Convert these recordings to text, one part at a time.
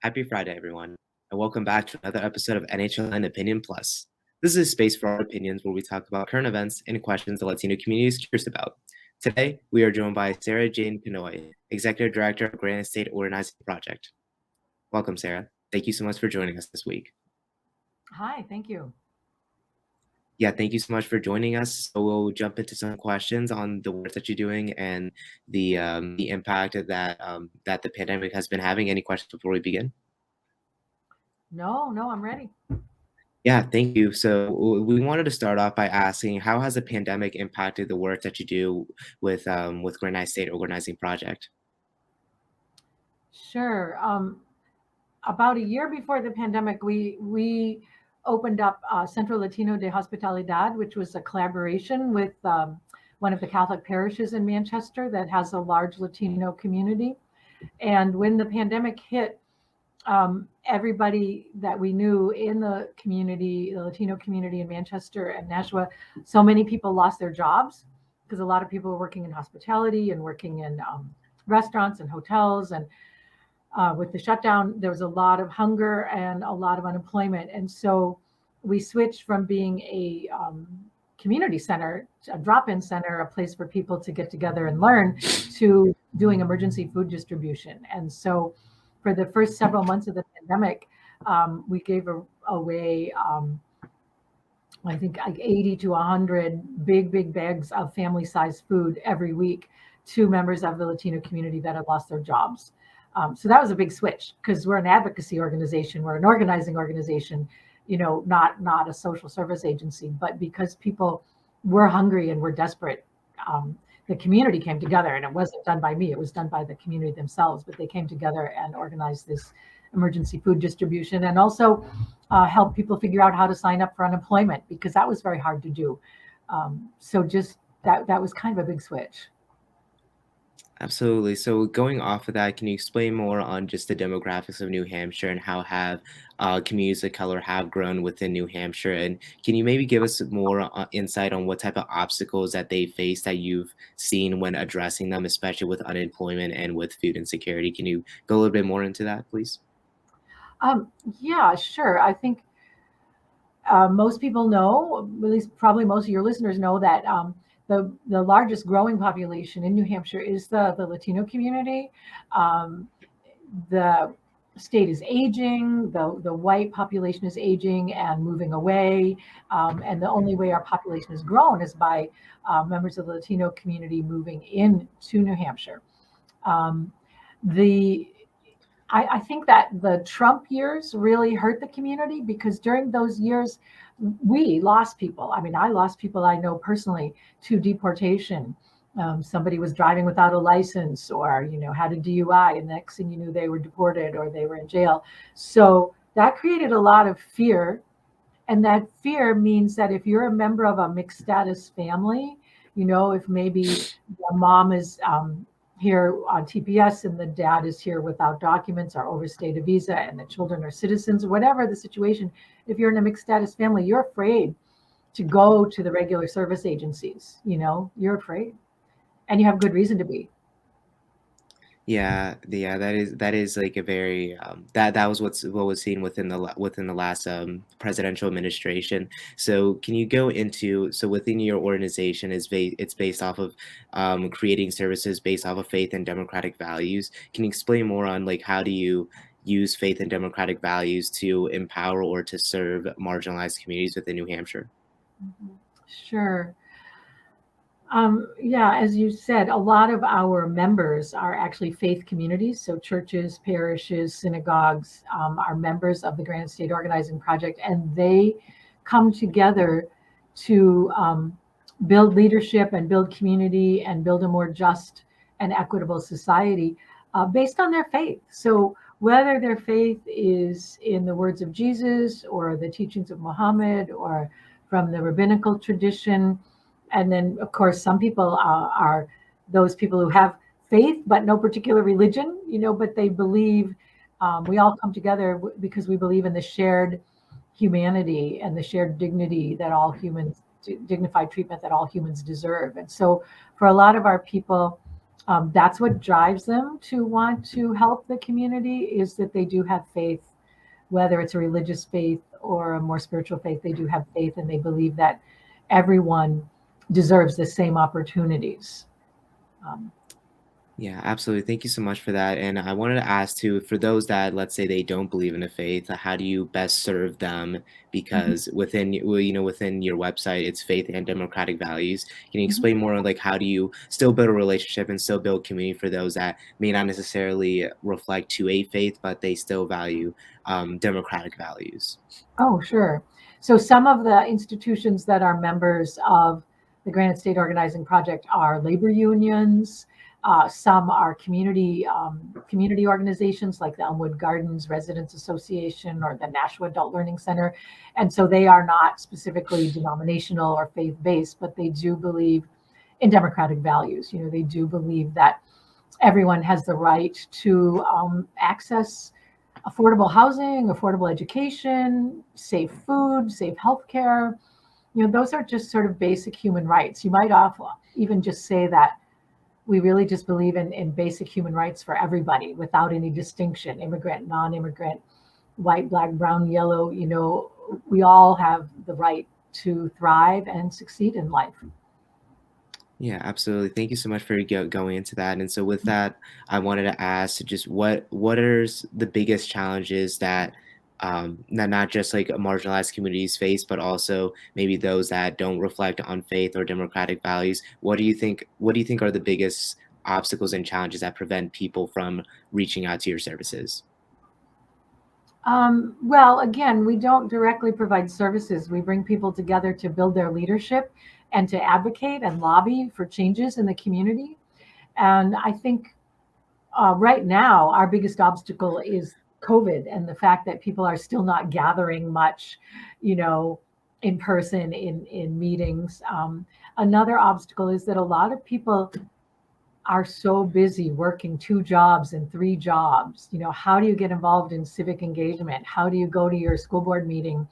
Happy Friday, everyone, and welcome back to another episode of NHLN Opinion Plus. This is a space for our opinions where we talk about current events and questions the Latino community is curious about. Today, we are joined by Sarah Jane Knoy, Executive Director of Granite State Organizing Project. Welcome, Sarah. Thank you so much for joining us this week. Hi, thank you. Yeah, thank you so much for joining us. So we'll jump into some questions on the work that you're doing and the impact that the pandemic has been having. Any questions before we begin? No, I'm ready. Yeah, thank you. So we wanted to start off by asking, how has the pandemic impacted the work that you do with Granite State Organizing Project? Sure. About a year before the pandemic, we opened up Centro Latino de Hospitalidad, which was a collaboration with one of the Catholic parishes in Manchester that has a large Latino community. And when the pandemic hit, everybody that we knew in the community, the Latino community in Manchester and Nashua, so many people lost their jobs because a lot of people were working in hospitality and working in restaurants and hotels. And with the shutdown, there was a lot of hunger and a lot of unemployment. And so we switched from being a community center, a drop-in center, a place for people to get together and learn, to doing emergency food distribution. And so for the first several months of the pandemic, we gave away, I think, like 80 to 100 big bags of family-sized food every week to members of the Latino community that had lost their jobs. So that was a big switch because we're an advocacy organization, we're an organizing organization, not a social service agency, but because people were hungry and were desperate, the community came together, and it wasn't done by me, it was done by the community themselves, but they came together and organized this emergency food distribution, and also help people figure out how to sign up for unemployment, because that was very hard to do. So just that was kind of a big switch. Absolutely. So going off of that, can you explain more on just the demographics of New Hampshire and how have communities of color have grown within New Hampshire? And can you maybe give us more insight on what type of obstacles that they face that you've seen when addressing them, especially with unemployment and with food insecurity? Can you go a little bit more into that, please? Yeah, sure. I think most people know, at least probably most of your listeners know, that the largest growing population in New Hampshire is the Latino community. Um, the state is aging, the white population is aging and moving away, and the only way our population has grown is by members of the Latino community moving into New Hampshire. Um, the I think that the Trump years really hurt the community because during those years, we lost people. I mean, I lost people I know personally to deportation. Somebody was driving without a license, or had a DUI, and the next thing you knew, they were deported or they were in jail. So that created a lot of fear, and that fear means that if you're a member of a mixed status family, if maybe the mom is here on TPS and the dad is here without documents or overstayed a visa and the children are citizens, whatever the situation, if you're in a mixed status family, you're afraid to go to the regular service agencies. You're afraid, and you have good reason to be. Yeah, that is like a very that was what was seen within the last presidential administration. So can you go into, so within your organization it's based off of creating services based off of faith and democratic values. Can you explain more on like how do you use faith and democratic values to empower or to serve marginalized communities within New Hampshire? Sure. Yeah, as you said, a lot of our members are actually faith communities. So churches, parishes, synagogues are members of the Granite State Organizing Project, and they come together to build leadership and build community and build a more just and equitable society based on their faith. So whether their faith is in the words of Jesus or the teachings of Muhammad or from the rabbinical tradition, and then of course some people are those people who have faith but no particular religion, but they believe, we all come together because we believe in the shared humanity and the shared dignity that all humans, dignified treatment that all humans deserve. And so for a lot of our people, That's what drives them to want to help the community, is that they do have faith, whether it's a religious faith or a more spiritual faith. They do have faith, and they believe that everyone deserves the same opportunities. Um, Yeah, absolutely. Thank you so much for that. And I wanted to ask too, for those that let's say they don't believe in a faith, how do you best serve them? mhm, Because within your website, it's faith and democratic values. Can you mhm. explain more on like how do you still build a relationship and still build community for those that may not necessarily reflect to a faith, but they still value democratic values? Oh, sure. So some of the institutions that are members of the Granite State Organizing Project are labor unions. Some are community organizations like the Elmwood Gardens Residents Association or the Nashua Adult Learning Center. And so they are not specifically denominational or faith-based, but they do believe in democratic values. They do believe that everyone has the right to access affordable housing, affordable education, safe food, safe healthcare. Those are just sort of basic human rights. You might even just say that we really just believe in basic human rights for everybody without any distinction, immigrant, non-immigrant, white, black, brown, yellow. We all have the right to thrive and succeed in life. Yeah, absolutely. Thank you so much for going into that. And so with that, I wanted to ask just what are the biggest challenges that not just like marginalized communities face, but also maybe those that don't reflect on faith or democratic values. What do you think are the biggest obstacles and challenges that prevent people from reaching out to your services? Well, again, we don't directly provide services. We bring people together to build their leadership and to advocate and lobby for changes in the community. And I think right now, our biggest obstacle is COVID and the fact that people are still not gathering much, you know, in person in meetings. Another obstacle is that a lot of people are so busy working 2 jobs and 3 jobs. How do you get involved in civic engagement? How do you go to your school board meeting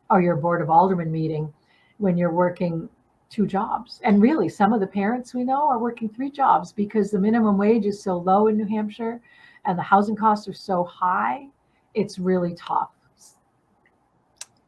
or your board of aldermen meeting when you're working 2 jobs? And really, some of the parents we know are working 3 jobs because the minimum wage is so low in New Hampshire and the housing costs are so high. It's really tough.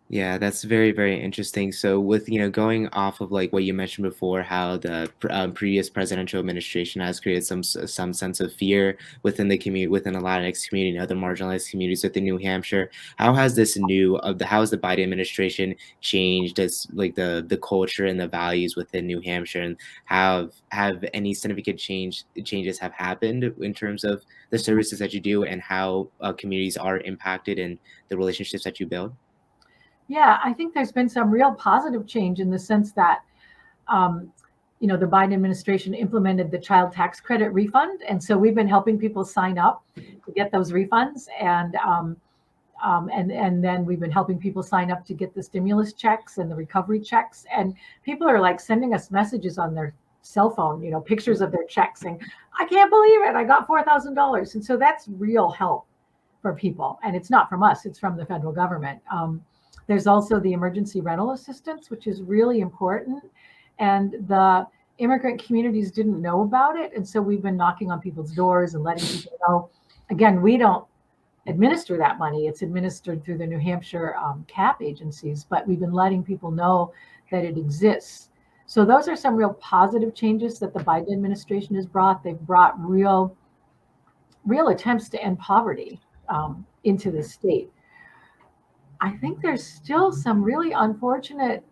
Yeah, that's very, very interesting. So with, going off of like what you mentioned before, how the previous presidential administration has created some sense of fear within the community, within the Latinx community and other marginalized communities within New Hampshire. How has the Biden administration changed as like the culture and the values within New Hampshire, and have any significant changes have happened in terms of the services that you do and how communities are impacted and the relationships that you build? Yeah, I think there's been some real positive change in the sense that um, the Biden administration implemented the child tax credit refund. And so we've been helping people sign up to get those refunds. And then we've been helping people sign up to get the stimulus checks and the recovery checks. And people are like sending us messages on their cell phone, pictures of their checks saying, I can't believe it. I got $4,000. And so that's real help for people. And it's not from us, it's from the federal government. There's also the emergency rental assistance, which is really important. And the immigrant communities didn't know about it. And so we've been knocking on people's doors and letting people know. Again, we don't administer that money. It's administered through the New Hampshire CAP agencies, but we've been letting people know that it exists. So those are some real positive changes that the Biden administration has brought. They've brought real attempts to end poverty into the state. I think there's still some really unfortunate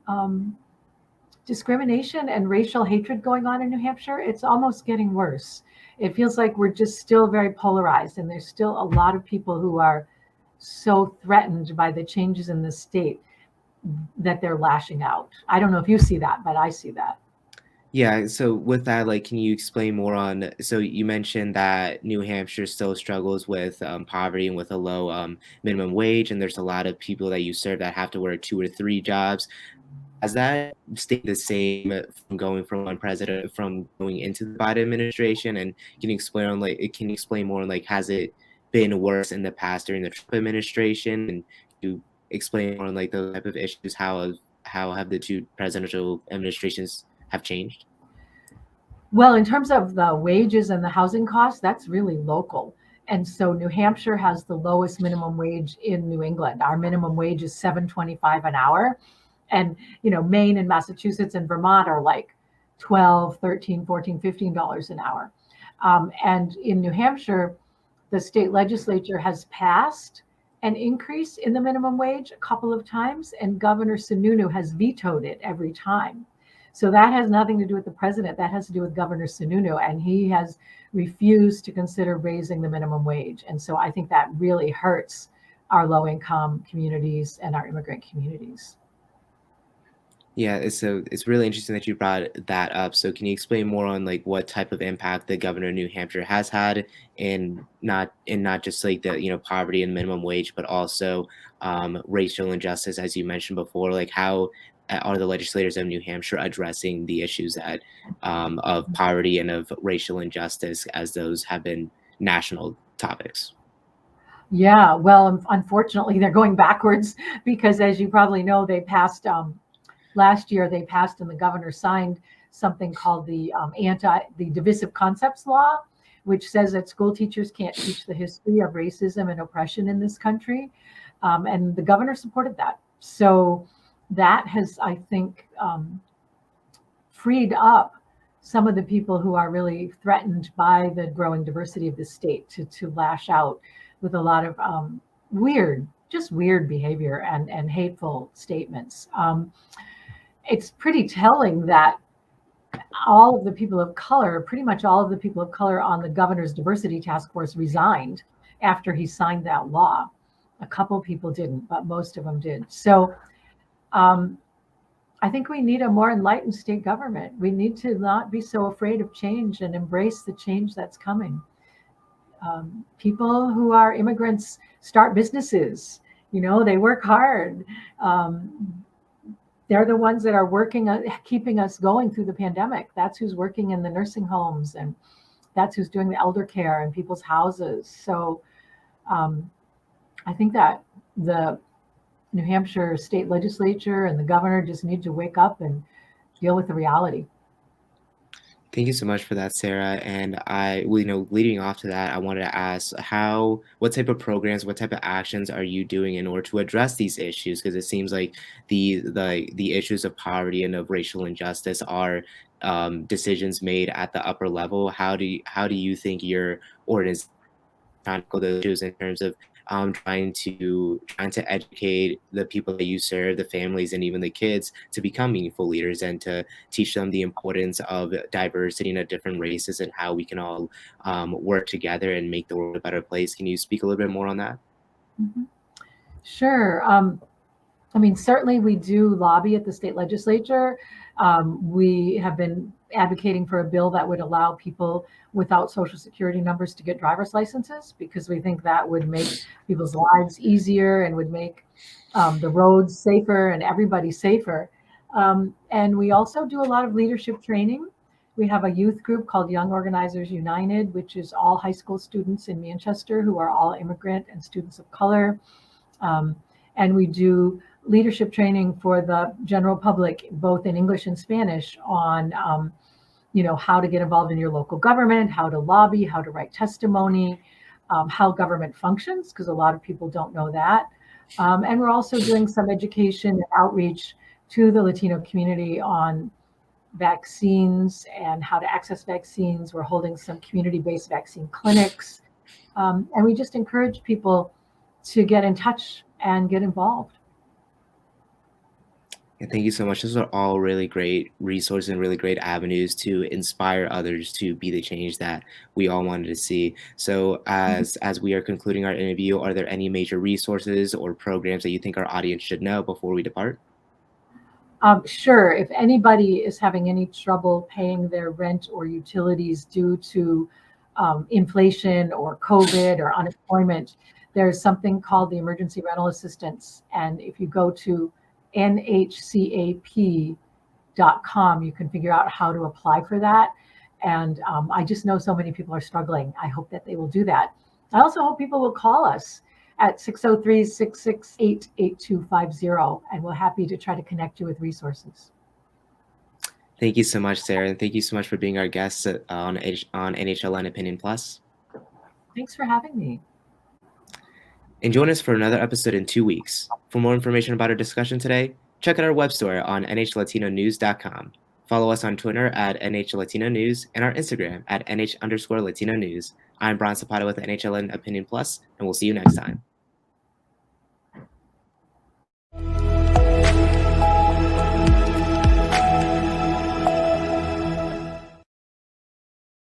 discrimination and racial hatred going on in New Hampshire. It's almost getting worse. It feels like we're just still very polarized, and there's still a lot of people who are so threatened by the changes in the state that they're lashing out. I don't know if you see that, but I see that. Yeah, so with that, like, can you explain more on, so you mentioned that New Hampshire still struggles with poverty and with a low minimum wage, and there's a lot of people that you serve that have to work 2 or 3 jobs. Has that stayed the same from going into the Biden administration? And can you explain more on like has it been worse in the past during the Trump administration? And you explain more on like those type of issues, how have the two presidential administrations have changed? Well, in terms of the wages and the housing costs, that's really local. And so New Hampshire has the lowest minimum wage in New England. Our minimum wage is 7.25 an hour. And, Maine and Massachusetts and Vermont are like 12, 13, 14, $15 an hour. And in New Hampshire, the state legislature has passed an increase in the minimum wage a couple of times, and Governor Sununu has vetoed it every time. So that has nothing to do with the president. That has to do with Governor Sununu, and he has refused to consider raising the minimum wage. And so I think that really hurts our low income communities and our immigrant communities. Yeah, it's really interesting that you brought that up. So can you explain more on like what type of impact the governor of New Hampshire has had in not just like the poverty and minimum wage, but also racial injustice, as you mentioned before? Like how are the legislators of New Hampshire addressing the issues of poverty and of racial injustice as those have been national topics? Yeah, well, unfortunately, they're going backwards because, as you probably know, they passed last year. They passed and the governor signed something called the Divisive Concepts Law, which says that school teachers can't teach the history of racism and oppression in this country, and the governor supported that. So that has, I think, freed up some of the people who are really threatened by the growing diversity of the state to lash out with a lot of weird behavior and hateful statements. It's pretty telling that all of the people of color, pretty much all of the people of color on the governor's diversity task force resigned after he signed that law. A couple people didn't, but most of them did. So um, I think we need a more enlightened state government. We need to not be so afraid of change and embrace the change that's coming. People who are immigrants start businesses. They work hard. They're the ones that are working, keeping us going through the pandemic. That's who's working in the nursing homes, and that's who's doing the elder care in people's houses. So um, I think that the New Hampshire state legislature and the governor just need to wake up and deal with the reality. Thank you so much for that, Sarah. And leading off to that, I wanted to ask what type of programs, what type of actions are you doing in order to address these issues? Because it seems like the issues of poverty and of racial injustice are decisions made at the upper level. How do you think your organization tackle those issues in terms of trying to educate the people that you serve, the families, and even the kids to become meaningful leaders and to teach them the importance of diversity and of different races and how we can all work together and make the world a better place. Can you speak a little bit more on that? Mhm. Sure. I mean, certainly we do lobby at the state legislature. We have been advocating for a bill that would allow people without social security numbers to get driver's licenses because we think that would make people's lives easier and would make the roads safer and everybody safer. And we also do a lot of leadership training. We have a youth group called Young Organizers United, which is all high school students in Manchester who are all immigrant and students of color. Um, and we do leadership training for the general public, both in English and Spanish, on how to get involved in your local government, how to lobby, how to write testimony, how government functions, because a lot of people don't know that. And we're also doing some education and outreach to the Latino community on vaccines and how to access vaccines. We're holding some community-based vaccine clinics. And we just encourage people to get in touch and get involved. And thank you so much. Those are all really great resources and really great avenues to inspire others to be the change that we all wanted to see. So as we are concluding our interview, are there any major resources or programs that you think our audience should know before we depart? Sure, if anybody is having any trouble paying their rent or utilities due to inflation or COVID or unemployment, there's something called the Emergency Rental Assistance. And if you go to nhcap.com, you can figure out how to apply for that. And I just know so many people are struggling. I hope that they will do that. I also hope people will call us at 603-668-8250, and we're happy to try to connect you with resources. Thank you so much, Sarah, and thank you so much for being our guest on NHLN Opinion Plus. Thanks for having me. And join us for another episode in 2 weeks. For more information about our discussion today, check out our web store on nhllatinonews.com. Follow us on Twitter at NHLatinoNews and our Instagram at NH_Latino News. I'm Bron Zapata with NHLN Opinion Plus, and we'll see you next time.